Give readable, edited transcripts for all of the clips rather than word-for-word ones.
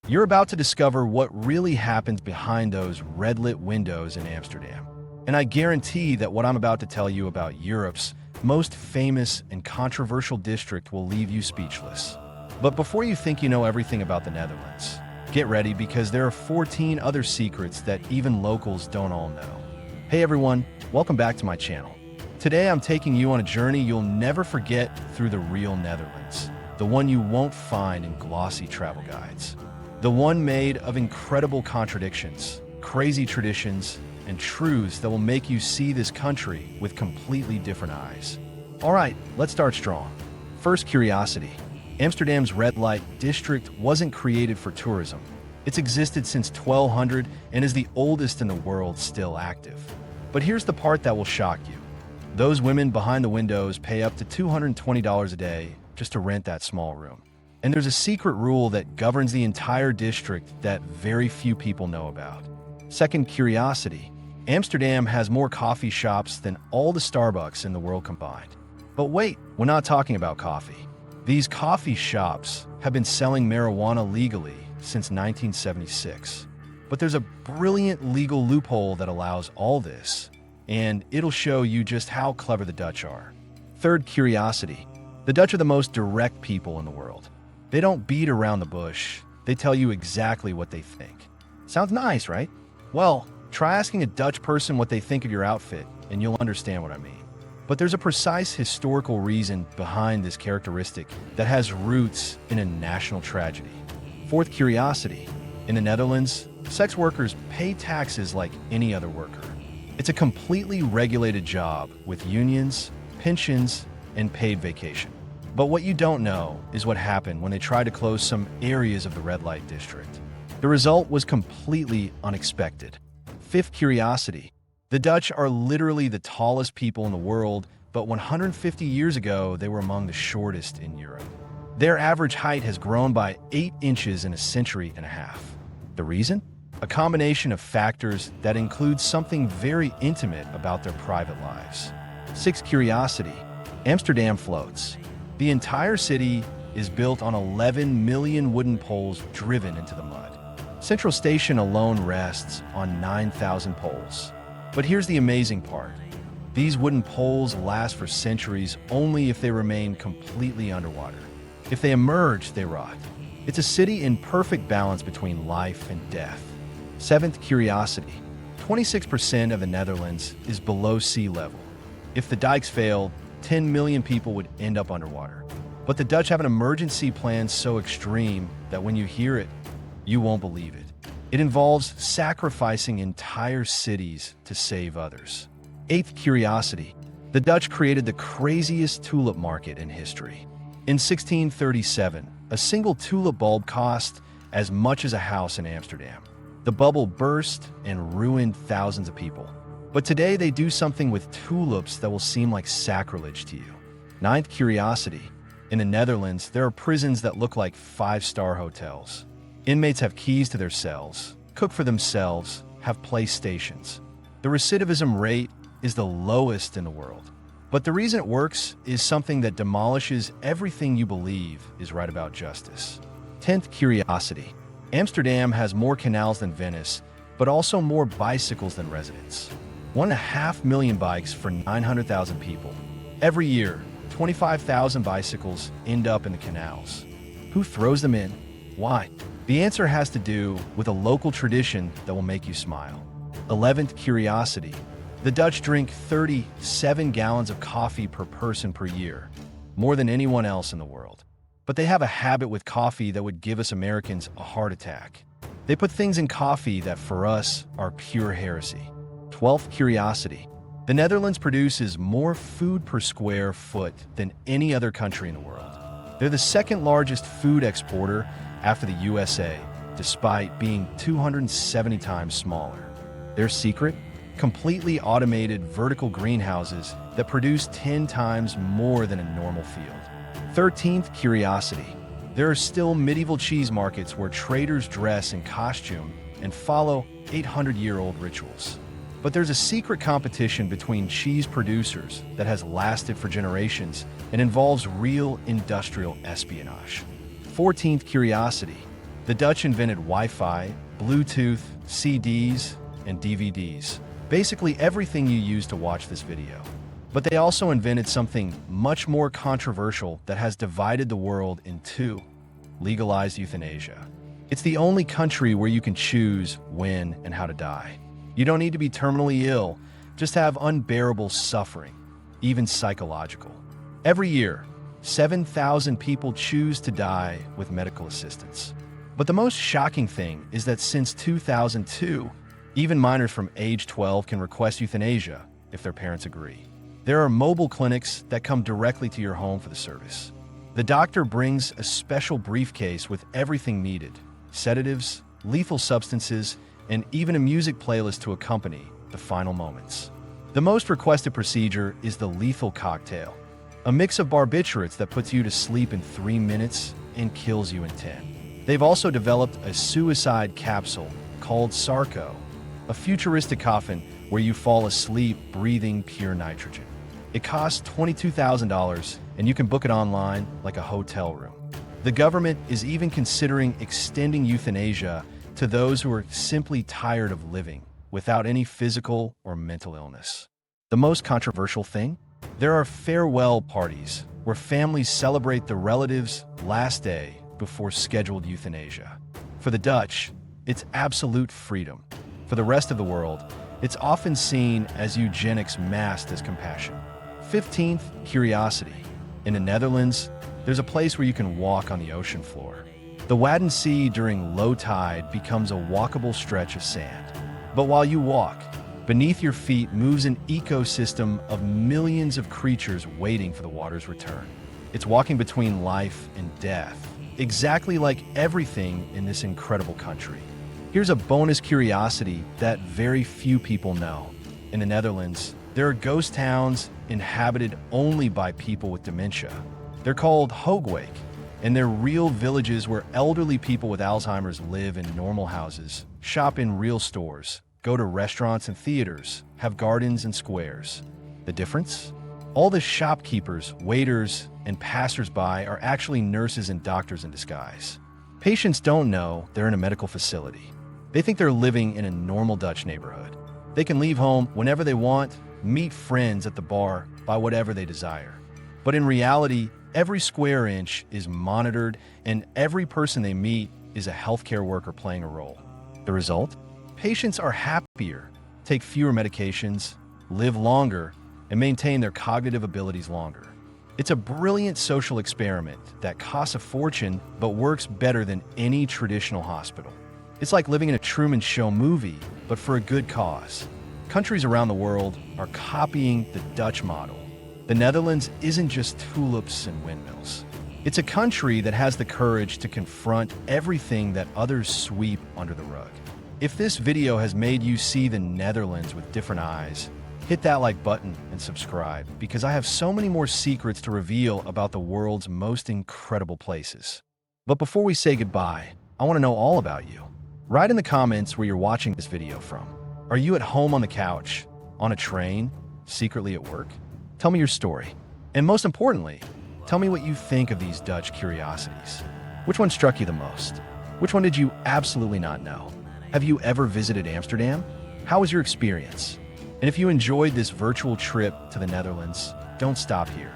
You're about to discover what really happens behind those red-lit windows in Amsterdam. And I guarantee that what I'm about to tell you about Europe's most famous and controversial district will leave you speechless. But before you think you know everything about the Netherlands, get ready because there are 14 other secrets that even locals don't all know. Hey everyone, welcome back to my channel. Today I'm taking you on a journey you'll never forget through the real Netherlands, the one you won't find in glossy travel guides. The one made of incredible contradictions, crazy traditions, and truths that will make you see this country with completely different eyes. All right, let's start strong. First curiosity. Amsterdam's red light district wasn't created for tourism. It's existed since 1200 and is the oldest in the world still active. But here's the part that will shock you. Those women behind the windows pay up to $220 a day just to rent that small room. And there's a secret rule that governs the entire district that very few people know about. Second curiosity. Amsterdam has more coffee shops than all the Starbucks in the world combined. But wait, we're not talking about coffee. These coffee shops have been selling marijuana legally since 1976. But there's a brilliant legal loophole that allows all this, and it'll show you just how clever the Dutch are. Third curiosity. The Dutch are the most direct people in the world. They don't beat around the bush. They tell you exactly what they think. Sounds nice, right? Well, try asking a Dutch person what they think of your outfit, and you'll understand what I mean. But there's a precise historical reason behind this characteristic that has roots in a national tragedy. Fourth curiosity. In the Netherlands, sex workers pay taxes like any other worker. It's a completely regulated job with unions, pensions, and paid vacation. But what you don't know is what happened when they tried to close some areas of the red light district. The result was completely unexpected. Fifth curiosity. The Dutch are literally the tallest people in the world, but 150 years ago, they were among the shortest in Europe. Their average height has grown by 8 inches in a century and a half. The reason? A combination of factors that includes something very intimate about their private lives. Sixth curiosity. Amsterdam floats. The entire city is built on 11 million wooden poles driven into the mud. Central Station alone rests on 9,000 poles. But here's the amazing part. These wooden poles last for centuries only if they remain completely underwater. If they emerge, they rot. It's a city in perfect balance between life and death. Seventh curiosity. 26% of the Netherlands is below sea level. If the dikes failed, 10 million people would end up underwater. But the Dutch have an emergency plan so extreme that when you hear it, you won't believe it. It involves sacrificing entire cities to save others. Eighth curiosity. The Dutch created the craziest tulip market in history. In 1637, a single tulip bulb cost as much as a house in Amsterdam. The bubble burst and ruined thousands of people. But today they do something with tulips that will seem like sacrilege to you. Ninth curiosity. In the Netherlands, there are prisons that look like 5-star hotels. Inmates have keys to their cells, cook for themselves, have playstations. The recidivism rate is the lowest in the world. But the reason it works is something that demolishes everything you believe is right about justice. 10th curiosity. Amsterdam has more canals than Venice, but also more bicycles than residents. 1.5 million bikes for 900,000 people. Every year, 25,000 bicycles end up in the canals. Who throws them in? Why? The answer has to do with a local tradition that will make you smile. 11th curiosity. The Dutch drink 37 gallons of coffee per person per year, more than anyone else in the world. But they have a habit with coffee that would give us Americans a heart attack. They put things in coffee that for us are pure heresy. 12th curiosity. The Netherlands produces more food per square foot than any other country in the world. They're the second largest food exporter after the USA, despite being 270 times smaller. Their secret? Completely automated vertical greenhouses that produce 10 times more than a normal field. 13th curiosity. There are still medieval cheese markets where traders dress in costume and follow 800-year-old rituals. But there's a secret competition between cheese producers that has lasted for generations and involves real industrial espionage. 14th curiosity. The Dutch invented Wi-Fi, Bluetooth, CDs, and DVDs. Basically everything you use to watch this video. But they also invented something much more controversial that has divided the world in two: legalized euthanasia. It's the only country where you can choose when and how to die. You don't need to be terminally ill, just have unbearable suffering, even psychological. Every year, 7,000 people choose to die with medical assistance. But the most shocking thing is that since 2002, even minors from age 12 can request euthanasia if their parents agree. There are mobile clinics that come directly to your home for the service. The doctor brings a special briefcase with everything needed: sedatives, lethal substances, and even a music playlist to accompany the final moments. The most requested procedure is the lethal cocktail, a mix of barbiturates that puts you to sleep in 3 minutes and kills you in 10. They've also developed a suicide capsule called Sarco, a futuristic coffin where you fall asleep breathing pure nitrogen. It costs $22,000 and you can book it online like a hotel room. The government is even considering extending euthanasia to those who are simply tired of living without any physical or mental illness. The most controversial thing? There are farewell parties where families celebrate the relative's last day before scheduled euthanasia. For the Dutch, it's absolute freedom. For the rest of the world, it's often seen as eugenics masked as compassion. 15th, curiosity. In the Netherlands, there's a place where you can walk on the ocean floor. The Wadden Sea during low tide becomes a walkable stretch of sand. But while you walk, beneath your feet moves an ecosystem of millions of creatures waiting for the water's return. It's walking between life and death, exactly like everything in this incredible country. Here's a bonus curiosity that very few people know. In the Netherlands, there are ghost towns inhabited only by people with dementia. They're called Hoogwijk, and they're real villages where elderly people with Alzheimer's live in normal houses, shop in real stores, go to restaurants and theaters, have gardens and squares. The difference? All the shopkeepers, waiters, and passers-by are actually nurses and doctors in disguise. Patients don't know they're in a medical facility. They think they're living in a normal Dutch neighborhood. They can leave home whenever they want, meet friends at the bar, buy whatever they desire. But in reality, every square inch is monitored, and every person they meet is a healthcare worker playing a role. The result? Patients are happier, take fewer medications, live longer, and maintain their cognitive abilities longer. It's a brilliant social experiment that costs a fortune but works better than any traditional hospital. It's like living in a Truman Show movie, but for a good cause. Countries around the world are copying the Dutch model. The Netherlands isn't just tulips and windmills. It's a country that has the courage to confront everything that others sweep under the rug. If this video has made you see the Netherlands with different eyes, hit that like button and subscribe, because I have so many more secrets to reveal about the world's most incredible places. But before we say goodbye, I want to know all about you. Write in the comments where you're watching this video from. Are you at home on the couch, on a train, secretly at work? Tell me your story. And most importantly, tell me what you think of these Dutch curiosities. Which one struck you the most? Which one did you absolutely not know? Have you ever visited Amsterdam? How was your experience? And if you enjoyed this virtual trip to the Netherlands, don't stop here.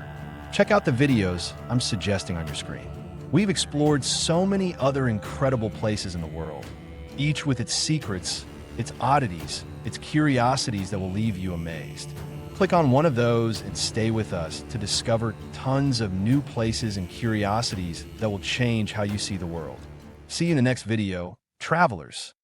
Check out the videos I'm suggesting on your screen. We've explored so many other incredible places in the world, each with its secrets, its oddities, its curiosities that will leave you amazed. Click on one of those and stay with us to discover tons of new places and curiosities that will change how you see the world. See you in the next video, travelers.